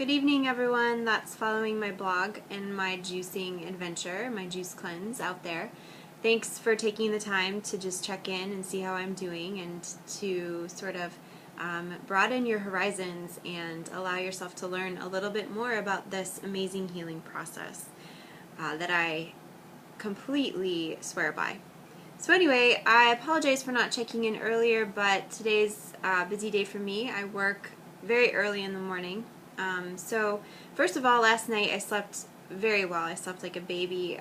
Good evening, everyone that's following my blog and my juicing adventure, my juice cleanse out there. Thanks for taking the time to just check in and see how I'm doing and to sort of broaden your horizons and allow yourself to learn a little bit more about this amazing healing process that I completely swear by. So anyway, I apologize for not checking in earlier, but today's a busy day for me. I work very early in the morning. So first of all, last night I slept very well. I slept like a baby,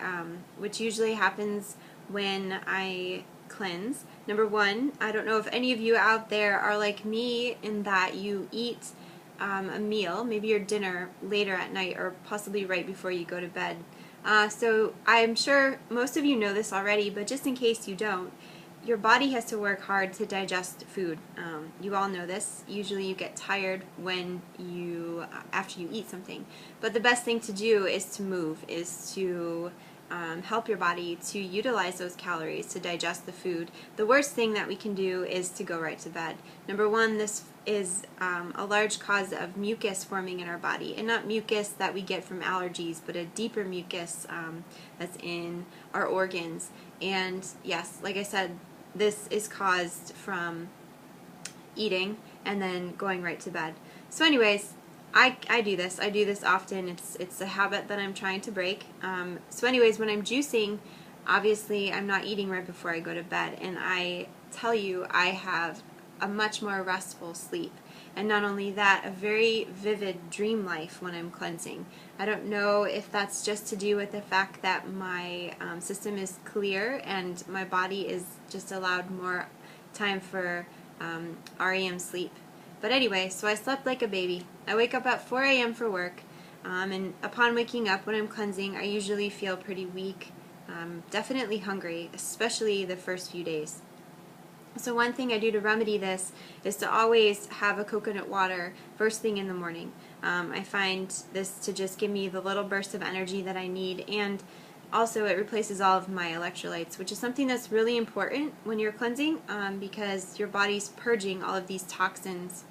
which usually happens when I cleanse. Number one, I don't know if any of you out there are like me in that you eat a meal, maybe your dinner later at night or possibly right before you go to bed. So I'm sure most of you know this already, but just in case you don't, your body has to work hard to digest food. You all know this. Usually you get tired when after you eat something. But the best thing to do is to move, is to help your body to utilize those calories to digest the food. The worst thing that we can do is to go right to bed. Number one, this is a large cause of mucus forming in our body, and not mucus that we get from allergies, but a deeper mucus that's in our organs. And yes, like I said, this is caused from eating and then going right to bed. So anyways, I do this. I do this often. It's a habit that I'm trying to break. So anyways, when I'm juicing, obviously I'm not eating right before I go to bed, and I tell you, I have a much more restful sleep. And not only that, a very vivid dream life when I'm cleansing. I don't know if that's just to do with the fact that my system is clear and my body is just allowed more time for REM sleep. But anyway, so I slept like a baby. I wake up at 4 a.m. for work, and upon waking up when I'm cleansing, I usually feel pretty weak, definitely hungry, especially the first few days. So one thing I do to remedy this is to always have a coconut water first thing in the morning. I find this to just give me the little burst of energy that I need, and also it replaces all of my electrolytes, which is something that's really important when you're cleansing, because your body's purging all of these toxins.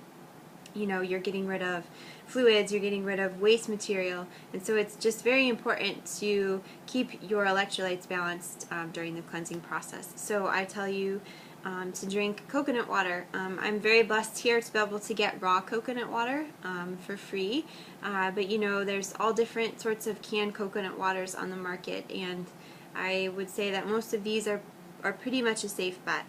You know, you're getting rid of fluids, you're getting rid of waste material, and so it's just very important to keep your electrolytes balanced during the cleansing process. So I tell you to drink coconut water. I'm very blessed here to be able to get raw coconut water for free, but you know, there's all different sorts of canned coconut waters on the market, and I would say that most of these are pretty much a safe bet.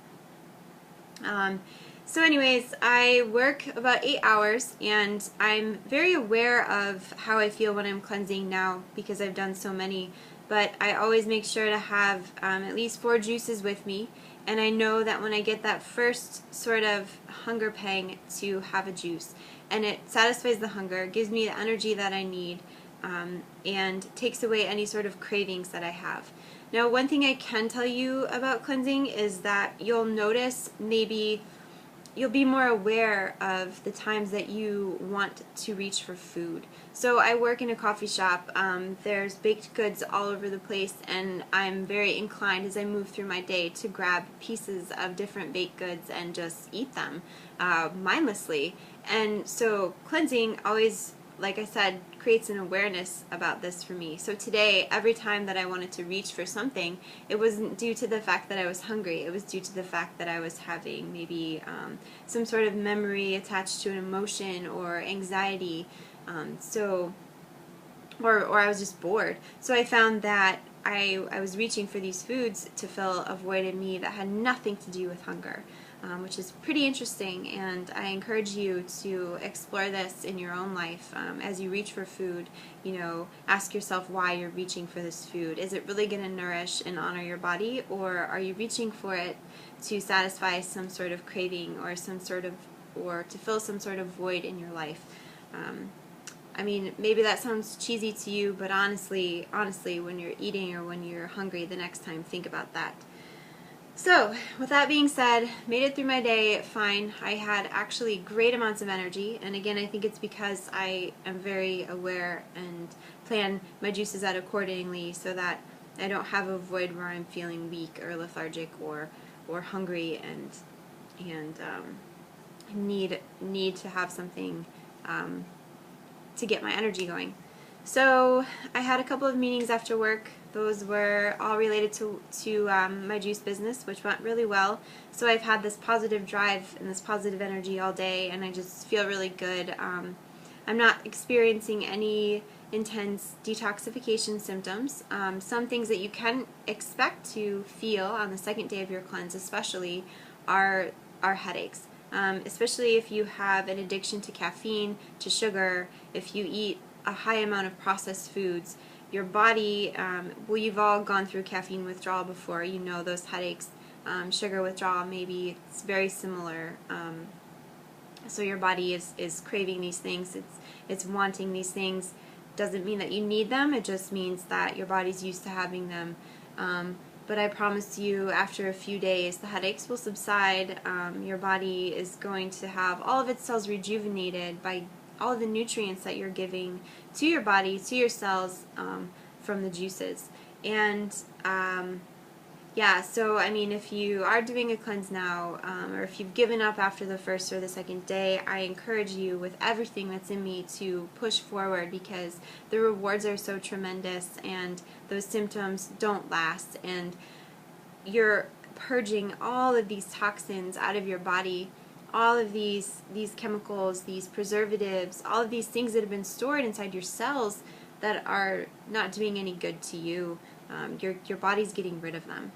So anyways, I work about 8 hours, and I'm very aware of how I feel when I'm cleansing now because I've done so many, but I always make sure to have at least 4 juices with me, and I know that when I get that first sort of hunger pang, to have a juice, and it satisfies the hunger, gives me the energy that I need, and takes away any sort of cravings that I have. Now, one thing I can tell you about cleansing is that you'll notice maybe you'll be more aware of the times that you want to reach for food. So I work in a coffee shop. There's baked goods all over the place, and I'm very inclined as I move through my day to grab pieces of different baked goods and just eat them mindlessly. And so cleansing always, like I said, creates an awareness about this for me. So today, every time that I wanted to reach for something, it wasn't due to the fact that I was hungry. It was due to the fact that I was having maybe some sort of memory attached to an emotion or anxiety. Or I was just bored. So I found that I was reaching for these foods to fill a void in me that had nothing to do with hunger. Which is pretty interesting, and I encourage you to explore this in your own life. As you reach for food, you know, ask yourself why you're reaching for this food. Is it really going to nourish and honor your body, or are you reaching for it to satisfy some sort of craving or to fill some sort of void in your life? I mean, maybe that sounds cheesy to you, but honestly, when you're eating or when you're hungry the next time, think about that. So, with that being said, made it through my day fine. I had actually great amounts of energy, and again, I think it's because I am very aware and plan my juices out accordingly so that I don't have a void where I'm feeling weak or lethargic or hungry and need to have something to get my energy going. So I had a couple of meetings after work. Those were all related to my juice business, which went really well. So I've had this positive drive and this positive energy all day, and I just feel really good. I'm not experiencing any intense detoxification symptoms. Some things that you can expect to feel on the second day of your cleanse especially are headaches. Especially if you have an addiction to caffeine, to sugar, if you eat a high amount of processed foods, your body, well, you've all gone through caffeine withdrawal before, you know those headaches. Sugar withdrawal, maybe it's very similar. So your body is craving these things, it's wanting these things. Doesn't mean that you need them, it just means that your body's used to having them. But I promise you, after a few days, the headaches will subside. Your body is going to have all of its cells rejuvenated by all of the nutrients that you're giving to your body, to your cells, from the juices. And yeah, so I mean, if you are doing a cleanse now, or if you've given up after the first or the second day, I encourage you with everything that's in me to push forward, because the rewards are so tremendous and those symptoms don't last, and you're purging all of these toxins out of your body, all of these chemicals, these preservatives, all of these things that have been stored inside your cells that are not doing any good to you. Your body's getting rid of them.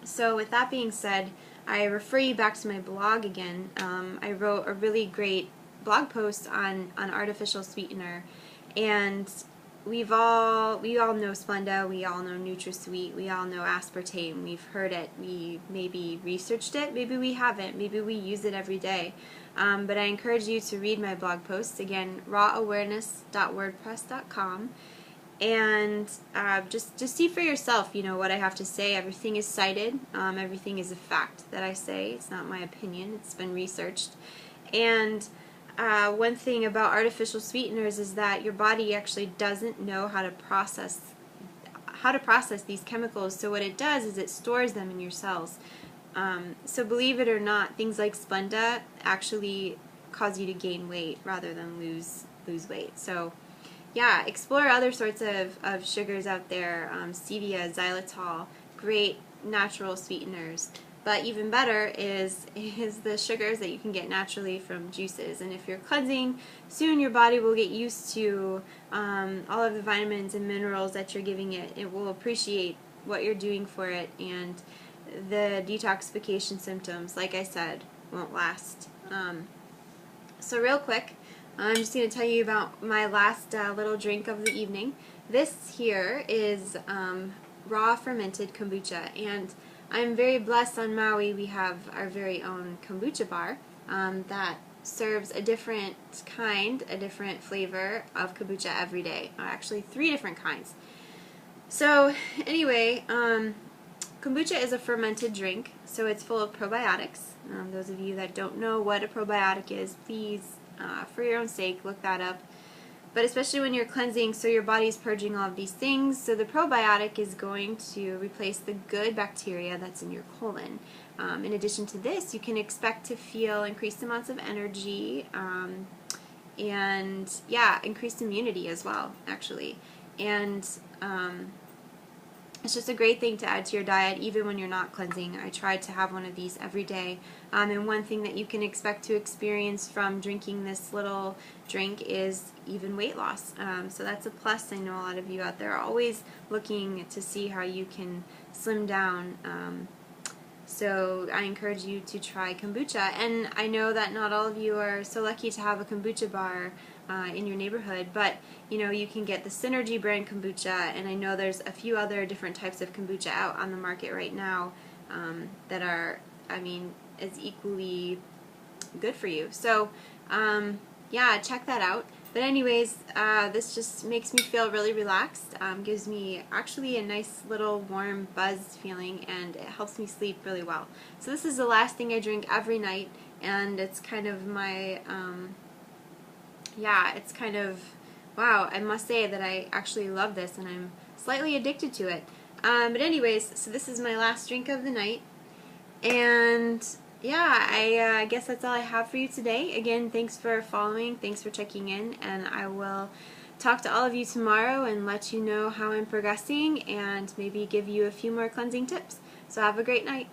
So with that being said, I refer you back to my blog again. I wrote a really great blog post on artificial sweetener, and we all know Splenda, we all know NutraSweet, we all know aspartame, we've heard it, we maybe researched it, maybe we haven't, maybe we use it every day. But I encourage you to read my blog posts, again, rawawareness.wordpress.com, and just see for yourself, you know, what I have to say. Everything is cited, everything is a fact that I say, it's not my opinion, it's been researched. And one thing about artificial sweeteners is that your body actually doesn't know how to process these chemicals. So what it does is it stores them in your cells. So believe it or not, things like Splenda actually cause you to gain weight rather than lose weight. So yeah, explore other sorts of sugars out there, stevia, xylitol, great natural sweeteners. But even better is the sugars that you can get naturally from juices. And if you're cleansing, soon your body will get used to all of the vitamins and minerals that you're giving it. It will appreciate what you're doing for it, and the detoxification symptoms, like I said, won't last. So real quick, I'm just going to tell you about my last little drink of the evening. This here is raw fermented kombucha, and I'm very blessed. On Maui we have our very own kombucha bar that serves a different kind, a different flavor of kombucha every day. Actually 3 different kinds. So anyway, kombucha is a fermented drink, so it's full of probiotics. Those of you that don't know what a probiotic is, please, for your own sake, look that up. But especially when you're cleansing, so your body's purging all of these things, so the probiotic is going to replace the good bacteria that's in your colon. In addition to this, you can expect to feel increased amounts of energy, and yeah, increased immunity as well, actually. And it's just a great thing to add to your diet even when you're not cleansing. I try to have one of these every day. And one thing that you can expect to experience from drinking this little drink is even weight loss. So that's a plus. I know a lot of you out there are always looking to see how you can slim down. So I encourage you to try kombucha. And I know that not all of you are so lucky to have a kombucha bar in your neighborhood, but you know, you can get the Synergy brand kombucha, and I know there's a few other different types of kombucha out on the market right now that are, I mean, is equally good for you. So yeah, check that out. But anyways, this just makes me feel really relaxed, gives me actually a nice little warm buzz feeling, and it helps me sleep really well. So this is the last thing I drink every night, and it's kind of my, yeah, it's kind of, wow, I must say that I actually love this, and I'm slightly addicted to it. But anyways, so this is my last drink of the night, and yeah, I guess that's all I have for you today. Again, thanks for following, thanks for checking in, and I will talk to all of you tomorrow and let you know how I'm progressing and maybe give you a few more cleansing tips. So have a great night.